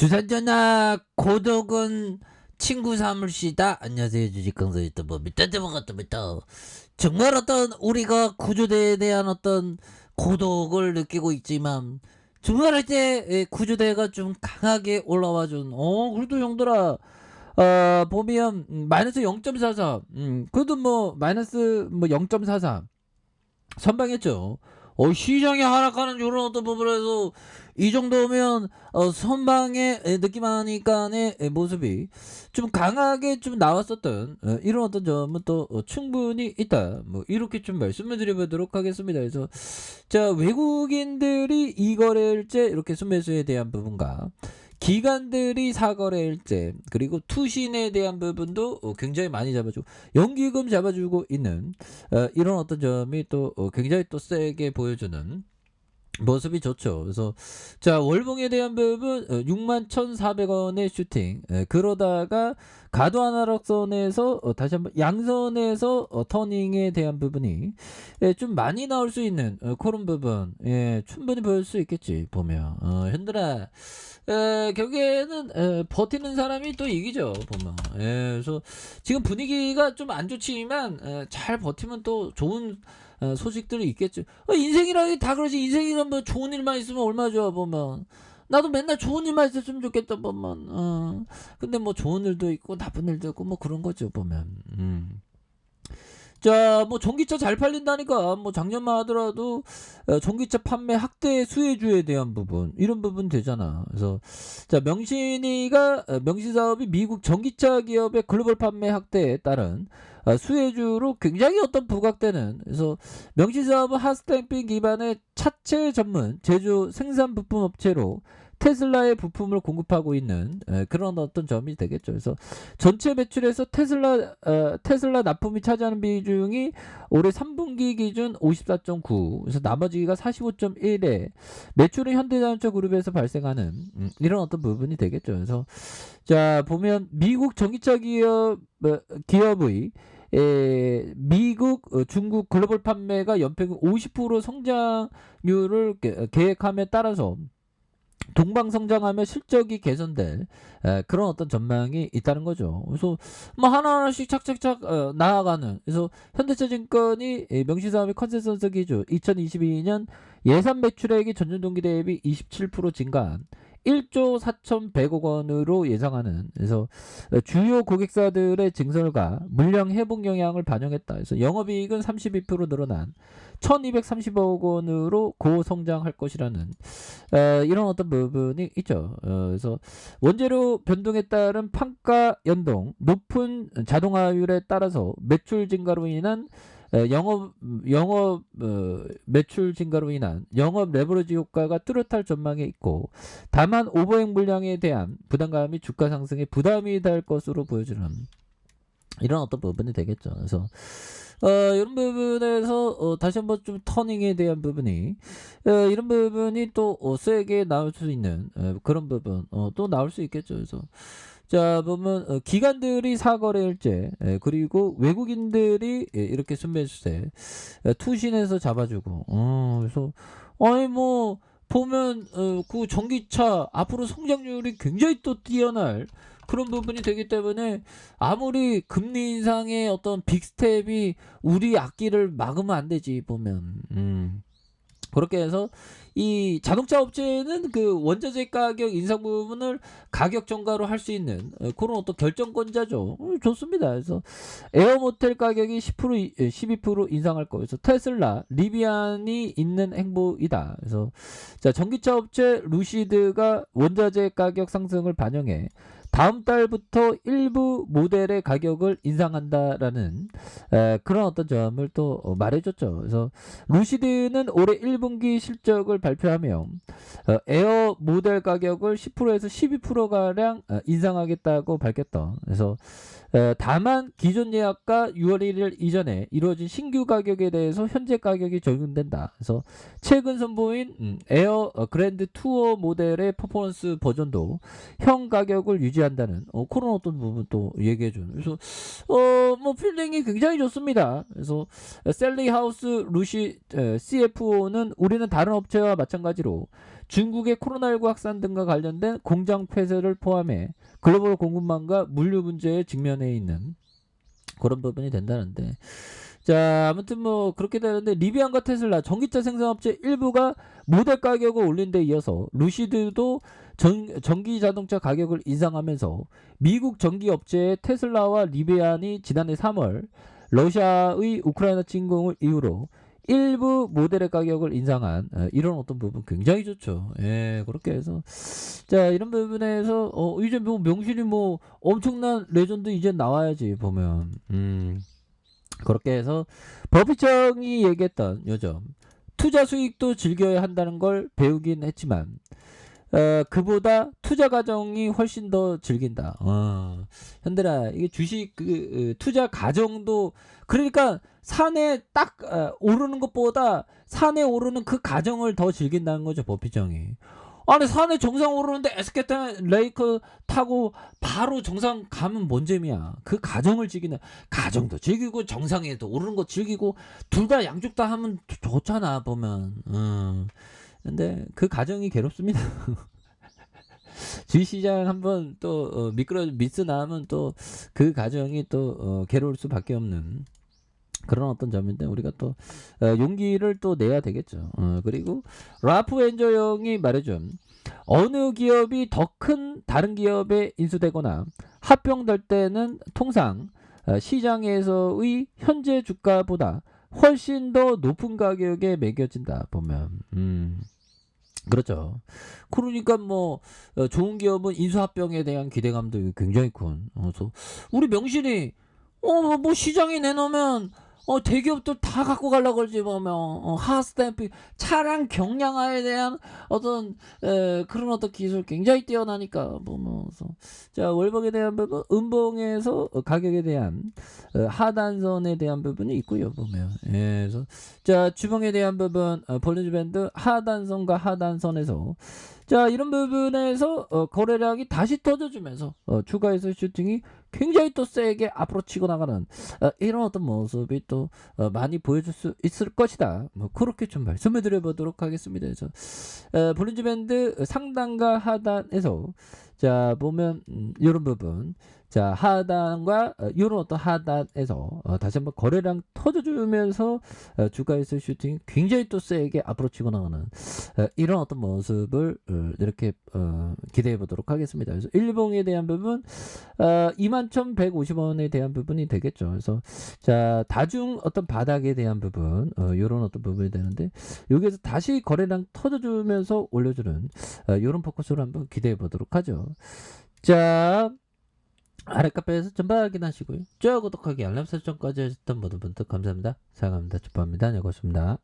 주산전화 고독은 친구 삼을시다. 안녕하세요, 주식강사 유튜버 밑단대먹었답니다. 정말 어떤 우리가 구조대에 대한 어떤 고독을 느끼고 있지만 주말할 때 구조대가 좀 강하게 올라와준 그래도 형들아, 보면 마이너스 0.44, 그래도 뭐 마이너스 뭐 0.44 선방했죠. 시장이 하락하는 이런 어떤 부분에서 이 정도면 선방의 느낌 하니까의 모습이 좀 강하게 좀 나왔었던 이런 어떤 점은 또 충분히 있다. 뭐 이렇게 좀 말씀을 드려보도록 하겠습니다. 그래서 자, 외국인들이 이거래일제 이렇게 순매수에 대한 부분과 기관들이 사거래일제 그리고 투신에 대한 부분도 굉장히 많이 잡아주고 연기금 잡아주고 있는 이런 어떤 점이 또 굉장히 또 세게 보여주는 모습이 좋죠. 그래서 자, 월봉에 대한 부분 61,400원의 슈팅, 그러다가 가도 하나락선에서 다시 한번 양선에서 터닝에 대한 부분이 좀 많이 나올 수 있는 그런 부분, 충분히 보일 수 있겠지 보면. 현들아, 결국에는 버티는 사람이 또 이기죠 보면. 그래서 지금 분위기가 좀 안 좋지만 잘 버티면 또 좋은 소식들이 있겠죠. 인생이라기 다 그러지. 인생이란 뭐 좋은 일만 있으면 얼마나 좋아 보면. 나도 맨날 좋은 일만 있었으면 좋겠다 보면. 근데 뭐 좋은 일도 있고 나쁜 일도 있고 뭐 그런 거죠 보면. 자, 뭐 전기차 잘 팔린다니까 뭐 작년만 하더라도 전기차 판매 확대 수혜주에 대한 부분 이런 부분 되잖아. 그래서 자, 명신이가 명신 사업이 미국 전기차 기업의 글로벌 판매 확대에 따른 수혜주로 굉장히 어떤 부각되는. 그래서 명신 사업은 핫스탬핑 기반의 차체 전문 제조 생산 부품 업체로 테슬라의 부품을 공급하고 있는 그런 어떤 점이 되겠죠. 그래서 전체 매출에서 테슬라 납품이 차지하는 비중이 올해 3분기 기준 54.9, 그래서 나머지가 45.1에 매출은 현대자동차 그룹에서 발생하는 이런 어떤 부분이 되겠죠. 그래서 자, 보면 미국 전기차 기업의 미국, 중국 글로벌 판매가 연평균 50% 성장률을 계획함에 따라서 동방성장하며 실적이 개선될 그런 어떤 전망이 있다는 거죠. 그래서 뭐 하나하나씩 착착착 나아가는. 그래서 현대차증권이 명시사업의 컨센서스 기준 2022년 예산 매출액이 전년 동기 대비 27% 증가한 1조 4,100억 원으로 예상하는. 그래서 주요 고객사들의 증설과 물량 회복 영향을 반영했다. 그래서 영업이익은 32% 늘어난 1,230억 원으로 고성장할 것이라는 이런 어떤 부분이 있죠. 그래서 원재료 변동에 따른 판가 연동, 높은 자동화율에 따라서 매출 증가로 인한 영업 매출 증가로 인한 영업 레버리지 효과가 뚜렷할 전망에 있고, 다만 오버행 물량에 대한 부담감이 주가 상승에 부담이 될 것으로 보여지는 이런 어떤 부분이 되겠죠. 그래서 이런 부분에서 다시 한번 좀 터닝에 대한 부분이 이런 부분이 또 세게 나올 수 있는 그런 부분 또 나올 수 있겠죠. 그래서 자, 보면 기관들이 사거래일제 그리고 외국인들이 이렇게 순매수세 투신해서 잡아주고 그래서 아니 뭐 보면 그 전기차 앞으로 성장률이 굉장히 또 뛰어날 그런 부분이 되기 때문에 아무리 금리 인상의 어떤 빅스텝이 우리 악기를 막으면 안 되지 보면. 그렇게 해서 이 자동차 업체는 그 원자재 가격 인상 부분을 가격 전가로 할 수 있는 그런 어떤 결정권자죠. 좋습니다. 그래서 에어 모텔 가격이 10% 12% 인상할 거. 그래서 테슬라, 리비안이 있는 행보이다. 그래서 자, 전기차 업체 루시드가 원자재 가격 상승을 반영해 다음 달부터 일부 모델의 가격을 인상한다라는 그런 어떤 점을 또 말해줬죠. 그래서 루시드는 올해 1분기 실적을 발표하며 에어 모델 가격을 10%에서 12%가량 인상하겠다고 밝혔다. 그래서 다만 기존 예약과 6월 1일 이전에 이루어진 신규 가격에 대해서 현재 가격이 적용된다. 그래서 최근 선보인 에어 그랜드 투어 모델의 퍼포먼스 버전도 형 가격을 유지한다는 그런 어떤 부분도 얘기해준. 그래서 뭐 필링이 굉장히 좋습니다. 그래서 셀리 하우스 루시 CFO는 우리는 다른 업체와 마찬가지로 중국의 코로나19 확산 등과 관련된 공장 폐쇄를 포함해 글로벌 공급망과 물류 문제에 직면해 있는 그런 부분이 된다는데, 자 아무튼 뭐 그렇게 되는데, 리비안과 테슬라 전기차 생산업체 일부가 모델 가격을 올린 데 이어서 루시드도 전기 자동차 가격을 인상하면서 미국 전기업체 테슬라와 리비안이 지난해 3월 러시아의 우크라이나 침공을 이유로 일부 모델의 가격을 인상한 이런 어떤 부분 굉장히 좋죠. 예, 그렇게 해서 자 이런 부분에서 이제 뭐 명실이 뭐 엄청난 레전드 이제 나와야지 보면. 그렇게 해서 버피청이 얘기했던 요즘 투자 수익도 즐겨야 한다는 걸 배우긴 했지만 그보다 투자 과정이 훨씬 더 즐긴다. 현들아 이게 주식 투자 과정도, 그러니까 산에 딱 오르는 것보다 산에 오르는 그 과정을 더 즐긴다는 거죠 버피청이. 아니 산에 정상 오르는데 에스케타 레이크 타고 바로 정상 가면 뭔 재미야. 그 과정을 즐기는, 과정도 즐기고 정상에도 오르는 거 즐기고 둘 다 양쪽 다 하면 좋잖아 보면. 근데 그 과정이 괴롭습니다. 주식시장 한번 또 미스 나면 또 그 과정이 또 괴로울 수밖에 없는 그런 어떤 점인데, 우리가 또 용기를 또 내야 되겠죠. 그리고 라프 엔저 형이 말해준 어느 기업이 더 큰 다른 기업에 인수되거나 합병될 때는 통상 시장에서의 현재 주가보다 훨씬 더 높은 가격에 매겨진다 보면. 그렇죠. 그러니까 뭐 좋은 기업은 인수합병에 대한 기대감도 굉장히 큰. 그래서 우리 명실이 뭐 시장에 내놓으면 대기업들 다 갖고 가려고 그러지 보면. 하스탬프 차량 경량화에 대한 어떤 그런 어떤 기술 굉장히 뛰어나니까 보면서. 자 월봉에 대한 부분, 음봉에서 가격에 대한 하단선에 대한 부분이 있고요 보면. 예, 그래서 자 주봉에 대한 부분, 볼린저 밴드 하단선과 하단선에서 자 이런 부분에서 거래량이 다시 터져주면서 추가해서 슈팅이 굉장히 또 세게 앞으로 치고 나가는 이런 어떤 모습이 또 많이 보여줄 수 있을 것이다. 뭐 그렇게 좀 말씀을 드려보도록 하겠습니다. 그래서 볼린저 밴드 상단과 하단에서 자 보면 이런 부분, 자 하단과 이런 어떤 하단에서 다시 한번 거래량 터져주면서 주가에서 슈팅이 굉장히 또 세게 앞으로 치고 나가는 이런 어떤 모습을 이렇게 기대해 보도록 하겠습니다. 그래서 일봉에 대한 부분 21,150원에 대한 부분이 되겠죠. 그래서 자 다중 어떤 바닥에 대한 부분, 이런 어떤 부분이 되는데, 여기에서 다시 거래량 터져주면서 올려주는 이런 포커스로 한번 기대해 보도록 하죠. 자 아래 카페에서 전부 확인하시고요. 좋아요, 구독하기, 알람 설정까지 하셨던 모든 분들 감사합니다. 사랑합니다. 축복합니다. 안녕히 계십니다.